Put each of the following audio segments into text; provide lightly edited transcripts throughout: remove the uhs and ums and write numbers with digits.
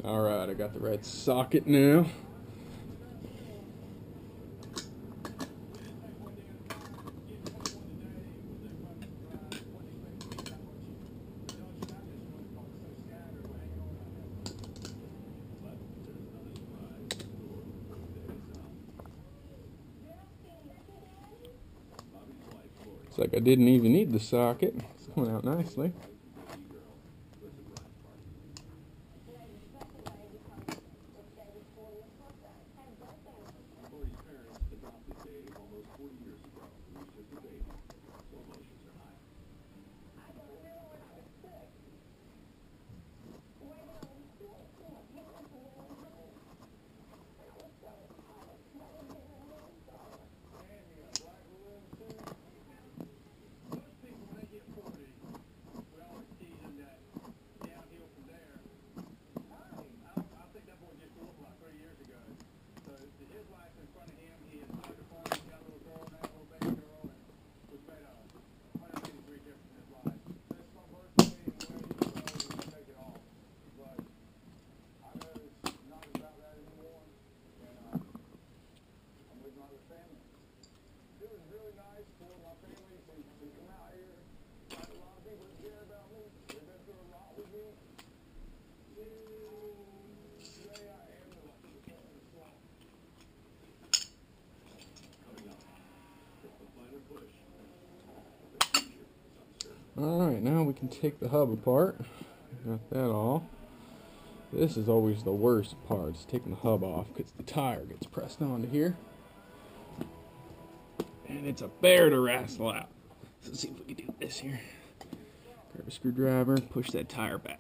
Alright, I got the right socket now. Looks like I didn't even need the socket. It's coming out nicely. Alright, now we can take the hub apart. Got that all. This is always the worst part, is taking the hub off, because the tire gets pressed onto here. And it's a bear to wrestle out. So let's see if we can do this here. Grab a screwdriver, push that tire back.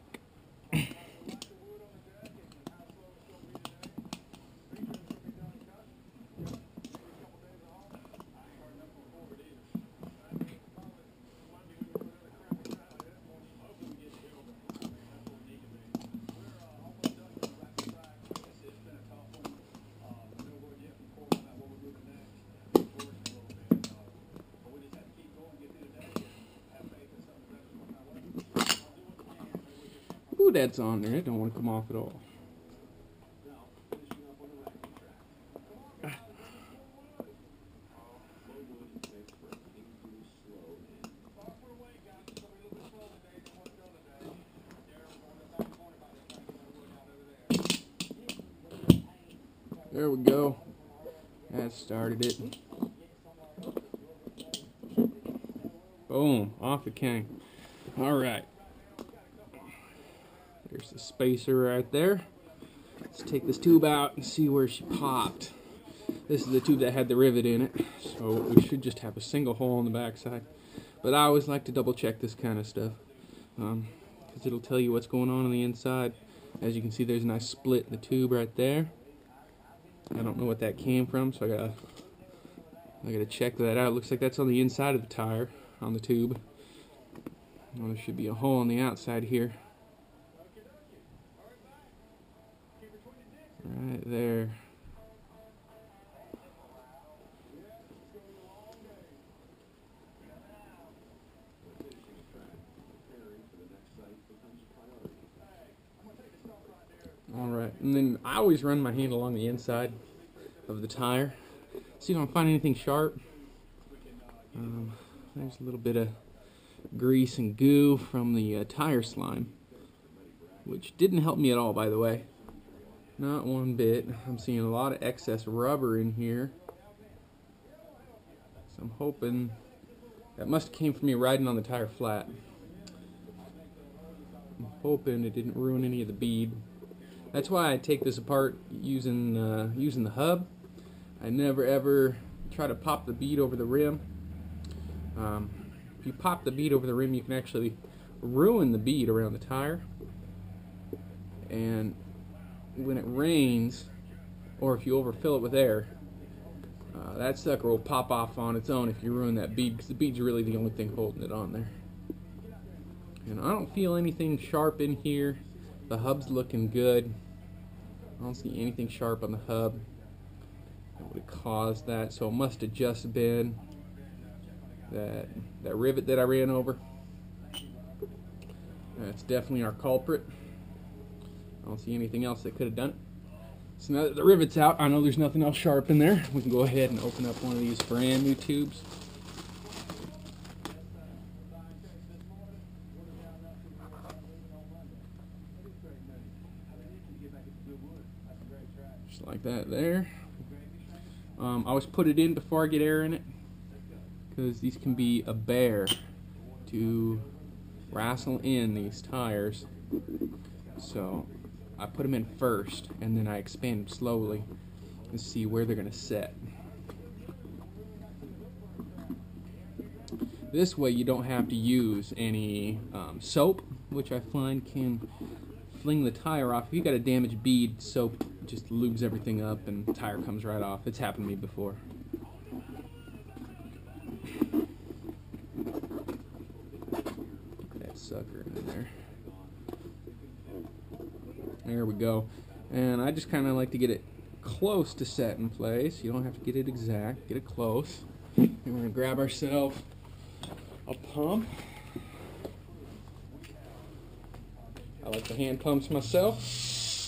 Ooh, that's on there. It don't want to come off at all. There we go. That started it. Boom, off it came. Alright. There's the spacer right there. Let's take this tube out and see where she popped. This is the tube that had the rivet in it, so we should just have a single hole on the backside. But I always like to double check this kind of stuff, because it'll tell you what's going on the inside. As you can see, there's a nice split in the tube right there. I don't know what that came from, so I gotta check that out. It looks like that's on the inside of the tire, on the tube. Well, there should be a hole on the outside here. Right there. Alright, and then I always run my hand along the inside of the tire. See if I don't find anything sharp. There's a little bit of grease and goo from the tire slime, which didn't help me at all, by the way. Not one bit. I'm seeing a lot of excess rubber in here. So I'm hoping that must have came from me riding on the tire flat. I'm hoping it didn't ruin any of the bead. That's why I take this apart using the hub. I never ever try to pop the bead over the rim. If you pop the bead over the rim, you can actually ruin the bead around the tire. And when it rains, or if you overfill it with air, that sucker will pop off on its own if you ruin that bead, because the bead's really the only thing holding it on there. And I don't feel anything sharp in here. The hub's looking good. I don't see anything sharp on the hub that would have caused that, so it must have just been that rivet that I ran over. That's definitely our culprit. I don't see anything else that could have done it. So now that the rivet's out, I know there's nothing else sharp in there. We can go ahead and open up one of these brand new tubes. Just like that there. I always put it in before I get air in it, because these can be a bear to wrestle in these tires. So I put them in first, and then I expand them slowly and see where they're going to set. This way you don't have to use any soap, which I find can fling the tire off. If you got a damaged bead, soap just lubes everything up and the tire comes right off. It's happened to me before. Put that sucker in there. There we go. And I just kind of like to get it close to set in place. You don't have to get it exact. Get it close. And we're going to grab ourselves a pump. I like the hand pumps myself.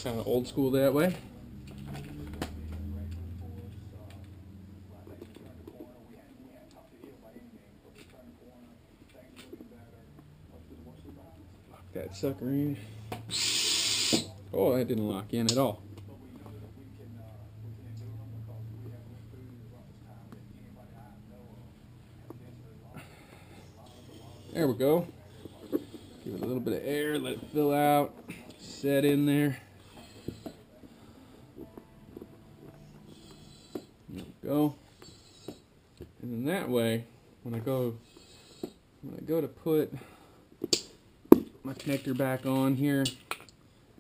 Kind of old school that way. Lock that sucker in. Oh, that didn't lock in at all. There we go. Give it a little bit of air, let it fill out, set in there. There we go. And then that way, when I go to put my connector back on here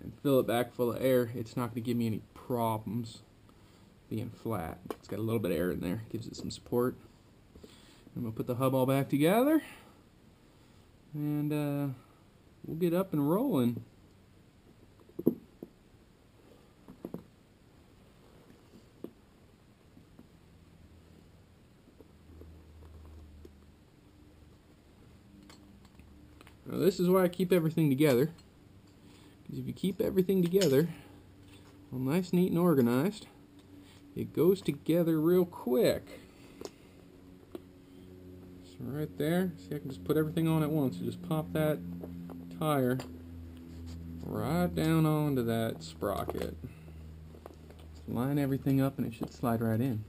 and fill it back full of air, it's not going to give me any problems being flat. It's got a little bit of air in there, gives it some support. I'm going to put the hub all back together, and we'll get up and rolling. Now this is why I keep everything together. Because if you keep everything together, all nice, neat, and organized, it goes together real quick. So right there, see, I can just put everything on at once. So just pop that tire right down onto that sprocket. Just line everything up and it should slide right in.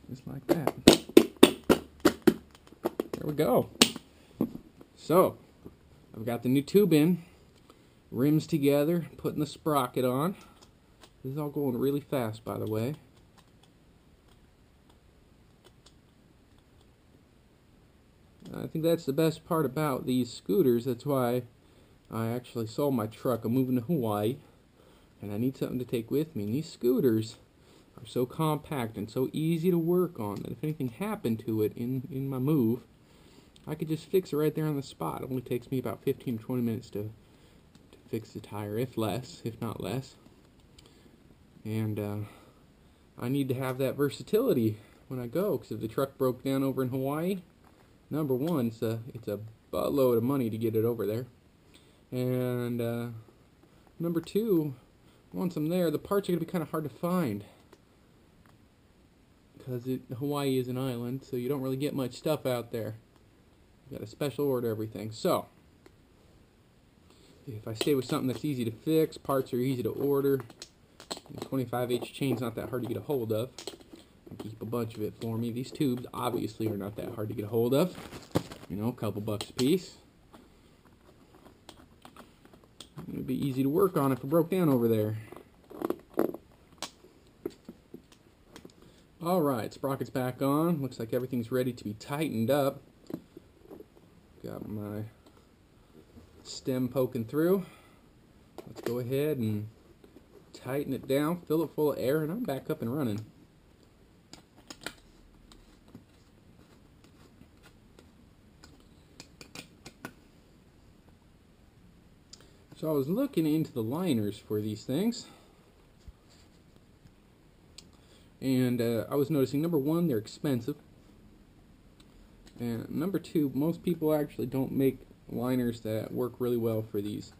Just like that. There we go. So, I've got the new tube in, rims together, putting the sprocket on. This is all going really fast, by the way. I think that's the best part about these scooters. That's why I actually sold my truck. I'm moving to Hawaii, and I need something to take with me. And these scooters are so compact and so easy to work on that if anything happened to it in my move, I could just fix it right there on the spot. It only takes me about 15 or 20 minutes to fix the tire, if not less. And I need to have that versatility when I go, because if the truck broke down over in Hawaii, number one, it's a buttload of money to get it over there. And number two, once I'm there, the parts are going to be kind of hard to find, because Hawaii is an island, so you don't really get much stuff out there. You got to special order everything. So if I stay with something that's easy to fix, parts are easy to order, and 25H chain's not that hard to get a hold of, and keep a bunch of it for me. These tubes obviously are not that hard to get a hold of. You know, a couple bucks a piece. It would be easy to work on if it broke down over there. Alright, sprocket's back on. Looks like everything's ready to be tightened up. Got my stem poking through. Let's go ahead and tighten it down, fill it full of air, and I'm back up and running. So I was looking into the liners for these things, and I was noticing, number one, they're expensive, and number two, most people actually don't make liners that work really well for these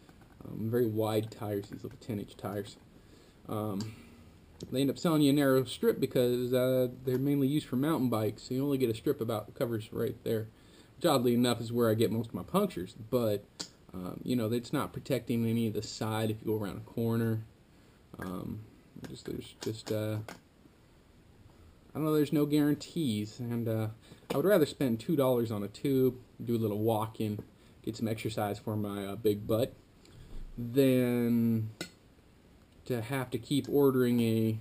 very wide tires, these little 10-inch tires. They end up selling you a narrow strip because they're mainly used for mountain bikes, so you only get a strip about covers right there, which oddly enough is where I get most of my punctures, but you know, it's not protecting any of the side if you go around a corner. I don't know, there's no guarantees, and I would rather spend $2 on a tube, do a little walking, get some exercise for my big butt, than to have to keep ordering a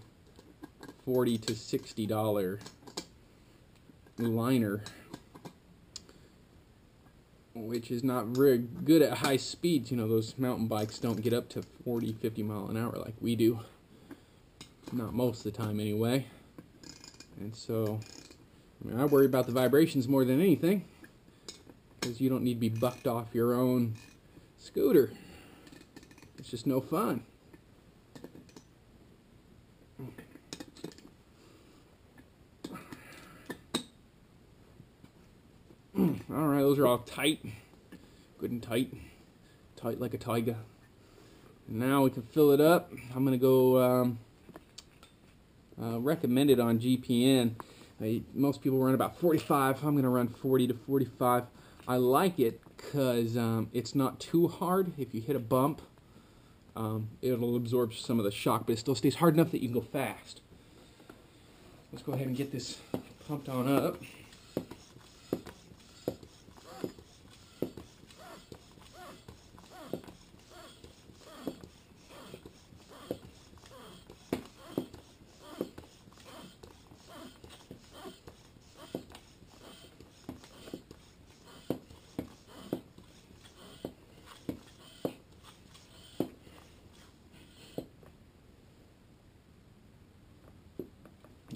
$40 to $60 liner, which is not very good at high speeds. You know, those mountain bikes don't get up to 40, 50 mile an hour like we do. Not most of the time anyway. And so, I mean, I worry about the vibrations more than anything, because you don't need to be bucked off your own scooter. It's just no fun. Alright, those are all tight. Good and tight. Tight like a tiger. Now we can fill it up. I'm going to go recommend it on GPN. Most people run about 45. I'm going to run 40 to 45. I like it because it's not too hard. If you hit a bump, it'll absorb some of the shock, but it still stays hard enough that you can go fast. Let's go ahead and get this pumped on up.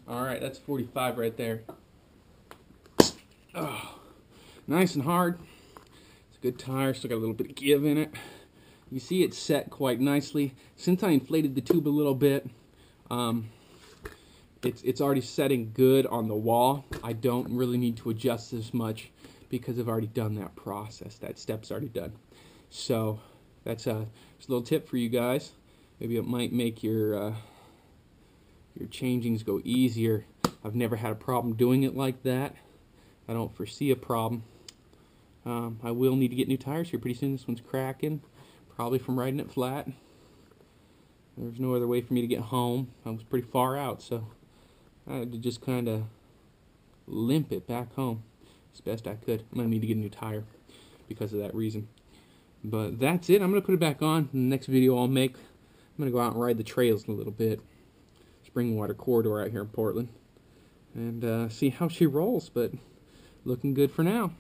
Alright, that's 45 right there. Oh, nice and hard. It's a good tire, still got a little bit of give in it. You see it's set quite nicely. Since I inflated the tube a little bit, it's already setting good on the wall. I don't really need to adjust this much because I've already done that process. That step's already done. So that's just a little tip for you guys. Maybe it might make your changings go easier. I've never had a problem doing it like that. I don't foresee a problem. I will need to get new tires here pretty soon. This one's cracking, probably from riding it flat. There's no other way for me to get home. I was pretty far out, so I had to just kind of limp it back home as best I could. I'm going to need to get a new tire because of that reason. But that's it. I'm going to put it back on. In the next video I'll make, I'm going to go out and ride the trails a little bit. Springwater corridor out here in Portland, and see how she rolls, but looking good for now.